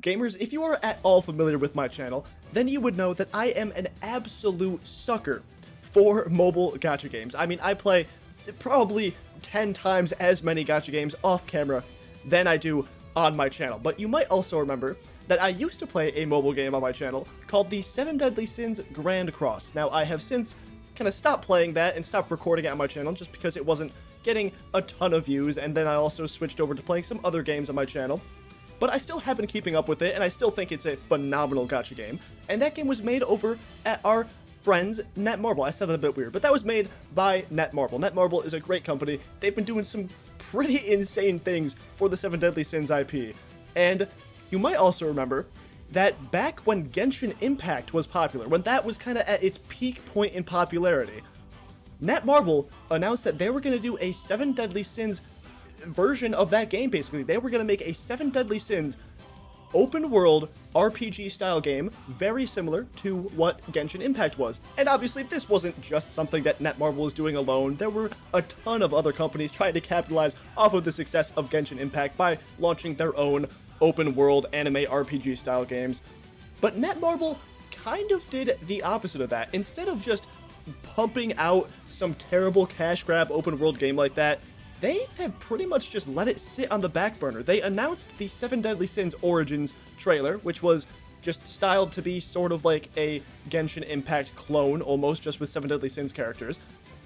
Gamers, if you are at all familiar with my channel, then you would know that I am an absolute sucker for mobile gacha games. I mean, I play probably 10 times as many gacha games off camera than I do on my channel. But you might also remember that I used to play a mobile game on my channel called the 7 Deadly Sins Grand Cross. Now, I have since kind of stopped playing that and stopped recording it on my channel just because it wasn't getting a ton of views, and then I also switched over to playing some other games on my channel. But I still have been keeping up with it, and I still think it's a phenomenal gacha game. And that game was made over at our friends Netmarble. I said that a bit weird, but that was made by Netmarble. Netmarble is a great company. They've been doing some pretty insane things for the 7 Deadly Sins IP. And you might also remember that back when Genshin Impact was popular, when that was kind of at its peak point in popularity, Netmarble announced that they were going to do a 7 Deadly Sins version of that game, basically. They were going to make a 7 Deadly Sins open world RPG style game, very similar to what Genshin Impact was. And obviously this wasn't just something that Netmarble was doing alone. There were a ton of other companies trying to capitalize off of the success of Genshin Impact by launching their own open world anime RPG style games. But Netmarble kind of did the opposite of that. Instead of just pumping out some terrible cash grab open world game like that, they have pretty much just let it sit on the back burner. They announced the 7 Deadly Sins Origins trailer, which was just styled to be sort of like a Genshin Impact clone, almost, just with 7 Deadly Sins characters.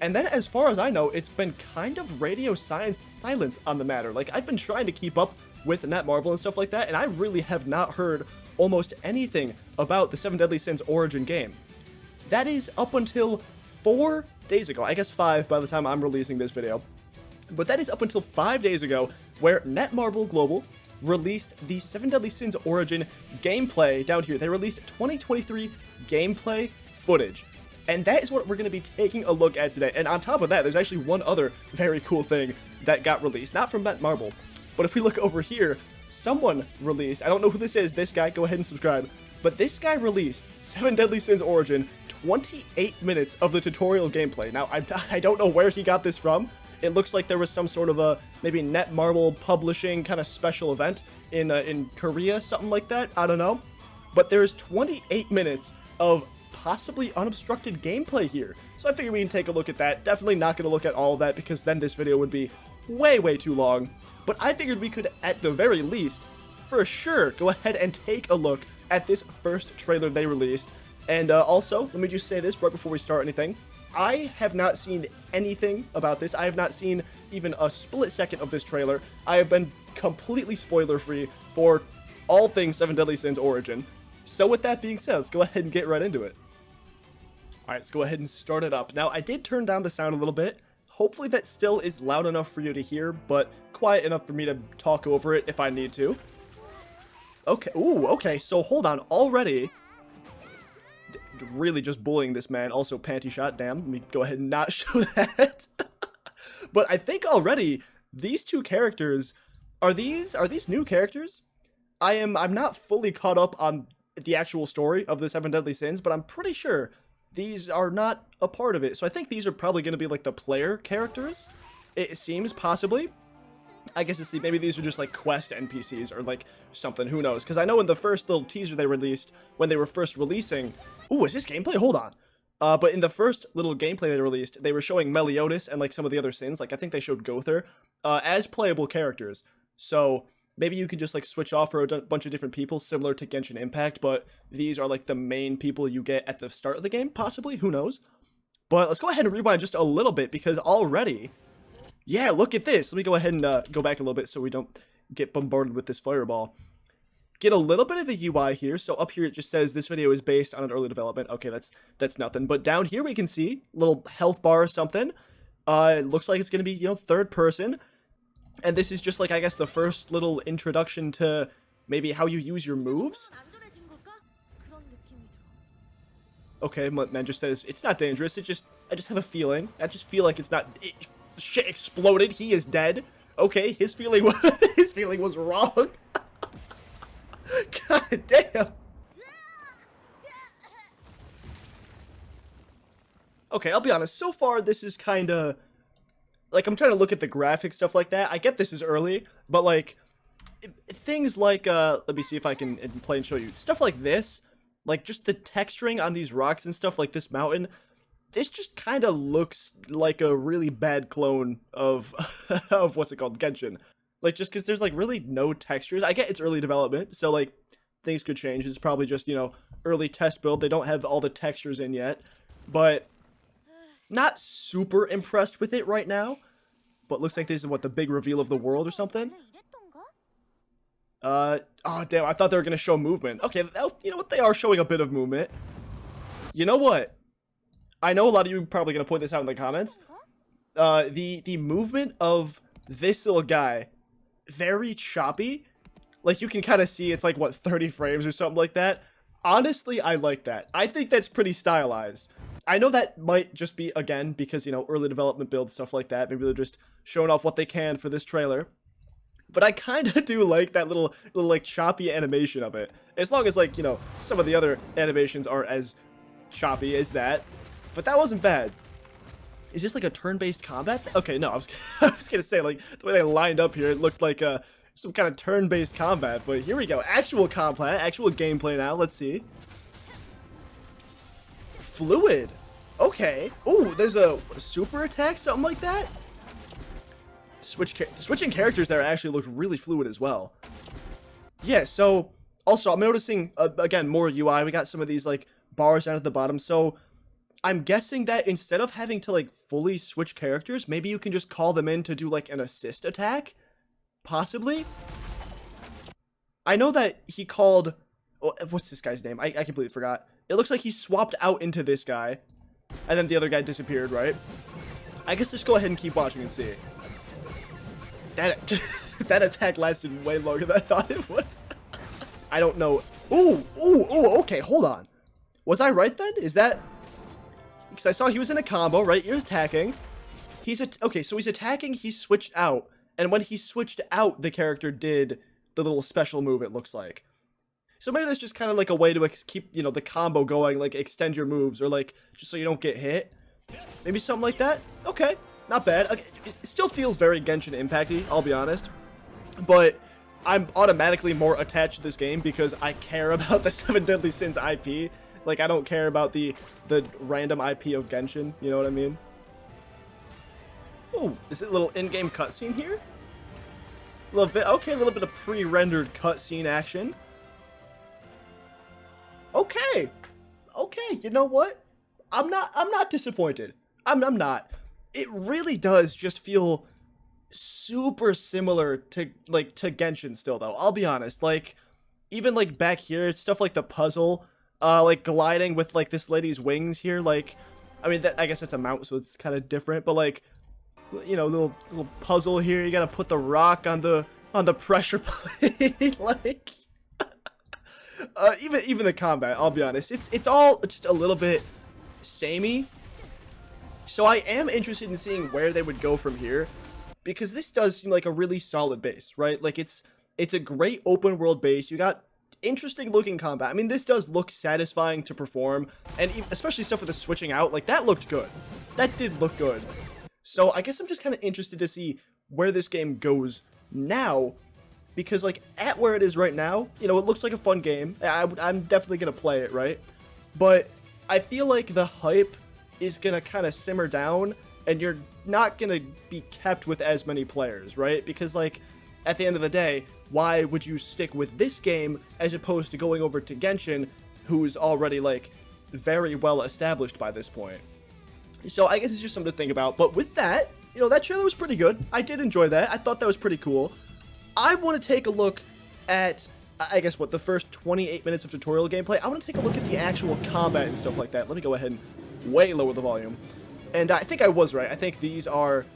And then, as far as I know, it's been kind of radio silence on the matter. Like, I've been trying to keep up with Netmarble and stuff like that, and I really have not heard almost anything about the 7 Deadly Sins Origin game. That is up until 4 days ago. I guess 5 by the time I'm releasing this video. But that is up until 5 days ago, where Netmarble Global released the 7 Deadly Sins Origin gameplay down here. They released 2023 gameplay footage. And that is what we're going to be taking a look at today. And on top of that, there's actually one other very cool thing that got released. Not from Netmarble, but if we look over here, someone released, I don't know who this is, this guy, go ahead and subscribe. But this guy released 7 Deadly Sins Origin, 28 minutes of the tutorial gameplay. Now, I don't know where he got this from. It looks like there was some sort of a maybe Netmarble publishing kind of special event in Korea, something like that. I don't know. But there's 28 minutes of possibly unobstructed gameplay here. So I figured we can take a look at that. Definitely not going to look at all of that because then this video would be way too long. But I figured we could, at the very least, for sure, go ahead and take a look at this first trailer they released. And also, let me just say this right before we start anything. I have not seen anything about this. I have not seen even a split second of this trailer. I have been completely spoiler-free for all things 7 Deadly Sins Origin. So with that being said, let's go ahead and get right into it. Alright, let's go ahead and start it up. Now, I did turn down the sound a little bit. Hopefully that still is loud enough for you to hear, but quiet enough for me to talk over it if I need to. Okay, ooh, okay, so hold on. Already, really just bullying this man. Also, panty shot, damn. Let me go ahead and not show that. But I think already these two characters, are these new characters? I'm not fully caught up on the actual story of the 7 Deadly Sins, but I'm pretty sure these are not a part of it. So I think these are probably going to be like the player characters. It seems, possibly. I guess it's maybe these are just like quest NPCs or like something, who knows? Because I know in the first little teaser they released, when they were first releasing... Ooh, is this gameplay? Hold on. But in the first little gameplay they released, they were showing Meliodas and like some of the other Sins, like I think they showed Gowther, as playable characters. So maybe you can just like switch off for a bunch of different people, similar to Genshin Impact, but these are like the main people you get at the start of the game, possibly, who knows? But let's go ahead and rewind just a little bit, because already... Yeah, look at this. Let me go ahead and go back a little bit so we don't get bombarded with this fireball. Get a little bit of the UI here. So up here it just says this video is based on an early development. Okay, that's nothing. But down here we can see a little health bar or something. It looks like it's going to be, third person. And this is just like, I guess, the first little introduction to maybe how you use your moves. Okay, man just says it's not dangerous. I just have a feeling. I just feel like it's not... Shit exploded. He is dead. Okay, his feeling was wrong. God damn. Okay, I'll be honest. So far, this is kind of like, I'm trying to look at the graphics, stuff like that. I get this is early, but like, things like, let me see if I can play and show you. Stuff like this, like just the texturing on these rocks and stuff like this mountain, this just kind of looks like a really bad clone of, of what's it called, Genshin. Like, just because there's, like, really no textures. I get it's early development, so, like, things could change. It's probably just, you know, early test build. They don't have all the textures in yet. But not super impressed with it right now. But looks like this is, what, the big reveal of the world or something? Oh, damn, I thought they were going to show movement. Okay, you know what? They are showing a bit of movement. You know what? I know a lot of you are probably going to point this out in the comments. The movement of this little guy, very choppy. Like, you can kind of see it's like, what, 30 frames or something like that. Honestly, I like that. I think that's pretty stylized. I know that might just be, again, because, you know, early development build, stuff like that. Maybe they're just showing off what they can for this trailer. But I kind of do like that little, like, choppy animation of it. As long as, like, you know, some of the other animations aren't as choppy as that. But that wasn't bad. Is this like a turn-based combat? Okay, no, I was gonna say, like, the way they lined up here, it looked like some kind of turn-based combat. But here we go, actual combat, actual gameplay now. Let's see. Fluid. Okay. Ooh, there's a super attack, something like that. Switching characters there actually looked really fluid as well. Yeah. So also, I'm noticing again more UI. We got some of these like bars down at the bottom. So I'm guessing that instead of having to, like, fully switch characters, maybe you can just call them in to do, like, an assist attack? Possibly? I know that he called... what's this guy's name? I completely forgot. It looks like he swapped out into this guy, and then the other guy disappeared, right? I guess just go ahead and keep watching and see. That, that attack lasted way longer than I thought it would. I don't know. Ooh, okay, hold on. Was I right then? Is that... Because I saw he was in a combo, right? He was attacking. Okay, so he's attacking, he switched out. And when he switched out, the character did the little special move, it looks like. So maybe that's just kind of like a way to keep, you know, the combo going, like extend your moves, or like, just so you don't get hit. Maybe something like that? Okay, not bad. Okay, it still feels very Genshin Impact-y, I'll be honest. But I'm automatically more attached to this game because I care about the Seven Deadly Sins IP. Like, I don't care about the random IP of Genshin, you know what I mean? Ooh, is it a little in-game cutscene here? A little bit, okay, a little bit of pre-rendered cutscene action. Okay, you know what? I'm not disappointed. I'm not. It really does just feel super similar to Genshin still, though. I'll be honest. Like, even like back here, it's stuff like the puzzle. Like gliding with like this lady's wings here, like, I mean, I guess it's a mount, so it's kind of different, but like, you know, little puzzle here. You gotta put the rock on the pressure plate, like, even the combat. I'll be honest, it's all just a little bit samey. So I am interested in seeing where they would go from here, because this does seem like a really solid base, right? Like it's a great open world base. You got interesting looking combat. I mean, this does look satisfying to perform, and especially stuff with the switching out, like that looked good. That did look good. So I guess I'm just kind of interested to see where this game goes now, because like at where it is right now, you know, it looks like a fun game. I'm definitely gonna play it, right? But I feel like the hype is gonna kind of simmer down, and you're not gonna be kept with as many players, right? Because like at the end of the day, why would you stick with this game as opposed to going over to Genshin, who's already, like, very well established by this point? So I guess it's just something to think about. But with that, you know, that trailer was pretty good. I did enjoy that. I thought that was pretty cool. I want to take a look at, I guess, what, the first 28 minutes of tutorial gameplay. I want to take a look at the actual combat and stuff like that. Let me go ahead and way lower the volume. And I think I was right. I think these are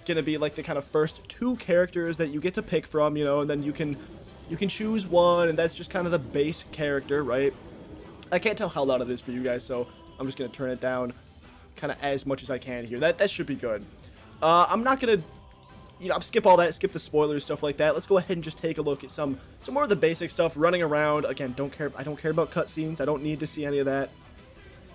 gonna be like the kind of first two characters that you get to pick from, you know, and then you can choose one, and that's just kind of the base character, right? I can't tell how loud it is for you guys, so I'm just gonna turn it down kind of as much as I can here. That should be good. I'm not gonna, you know, skip all that, skip the spoilers, stuff like that. Let's go ahead and just take a look at some more of the basic stuff. Running around again, I don't care about cutscenes. I don't need to see any of that.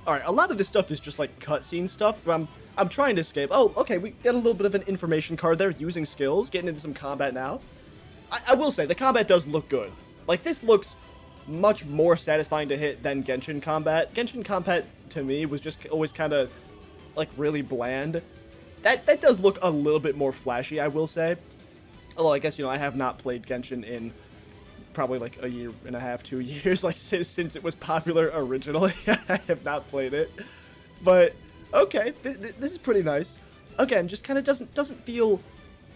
Alright, a lot of this stuff is just like cutscene stuff. I'm trying to escape. Oh, okay, we got a little bit of an information card there, using skills, getting into some combat now. I will say, the combat does look good. Like, this looks much more satisfying to hit than Genshin combat. Genshin combat, to me, was just always kind of, like, really bland. That does look a little bit more flashy, I will say. Although, I guess, you know, I have not played Genshin in probably, like, a year and a half, 2 years, like, since it was popular originally. I have not played it. But, okay, this is pretty nice. Again, just kind of doesn't feel...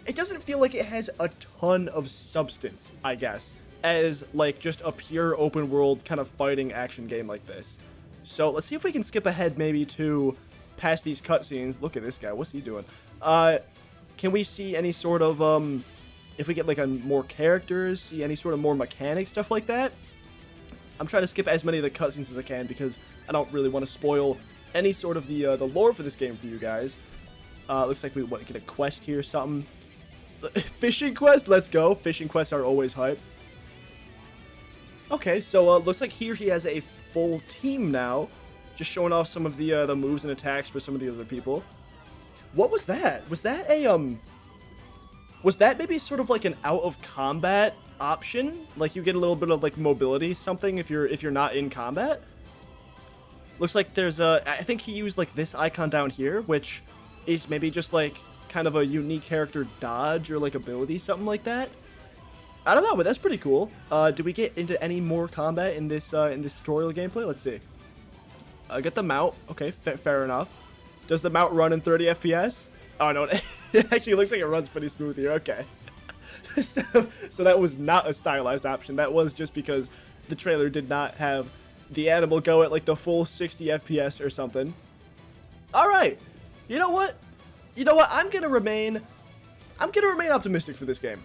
It doesn't feel like it has a ton of substance, I guess, as, like, just a pure open world kind of fighting action game like this. So, let's see if we can skip ahead maybe to past these cutscenes. Look at this guy. What's he doing? Can we see any sort of, if we get, like, more characters, see any sort of more mechanic stuff like that? I'm trying to skip as many of the cutscenes as I can because I don't really want to spoil any sort of the lore for this game for you guys. Looks like we get a quest here or something. Fishing quest? Let's go. Fishing quests are always hype. Okay, so looks like here he has a full team now. Just showing off some of the moves and attacks for some of the other people. What was that? Was that a, was that maybe sort of like an out of combat option? Like you get a little bit of like mobility something if you're not in combat? Looks like there's I think he used like this icon down here, which is maybe just like kind of a unique character dodge or like ability, something like that. I don't know, but that's pretty cool. Do we get into any more combat in this tutorial gameplay? Let's see. Get the mount. Okay, fair enough. Does the mount run in 30 FPS? Oh no, it actually looks like it runs pretty smooth here. Okay. so that was not a stylized option. That was just because the trailer did not have the animal go at like the full 60 FPS or something. All right. You know what? I'm gonna remain optimistic for this game.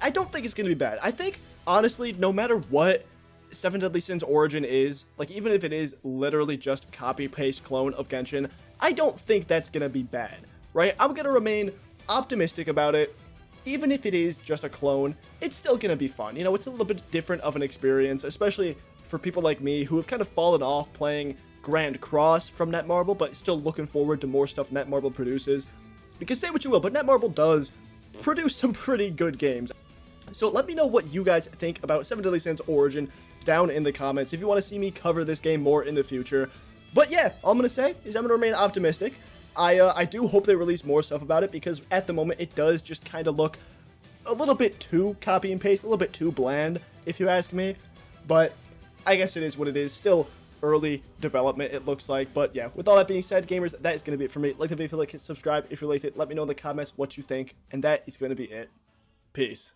I don't think it's gonna be bad. I think honestly, no matter what Seven Deadly Sins Origin is, like even if it is literally just copy paste clone of Genshin, I don't think that's gonna be bad, right? I'm gonna remain optimistic about it. Even if it is just a clone, it's still gonna be fun. You know, it's a little bit different of an experience, especially for people like me who have kind of fallen off playing Grand Cross from Netmarble, but still looking forward to more stuff Netmarble produces. Because say what you will, but Netmarble does produce some pretty good games. So let me know what you guys think about Seven Deadly Sins Origin down in the comments if you want to see me cover this game more in the future. But yeah, all I'm going to say is I'm going to remain optimistic. I do hope they release more stuff about it because at the moment it does just kind of look a little bit too copy and paste, a little bit too bland if you ask me. But I guess it is what it is. Still early development, it looks like. But yeah, with all that being said, gamers, that is going to be it for me. Like the video if you like it, subscribe if you liked it. Let me know in the comments what you think. And that is going to be it. Peace.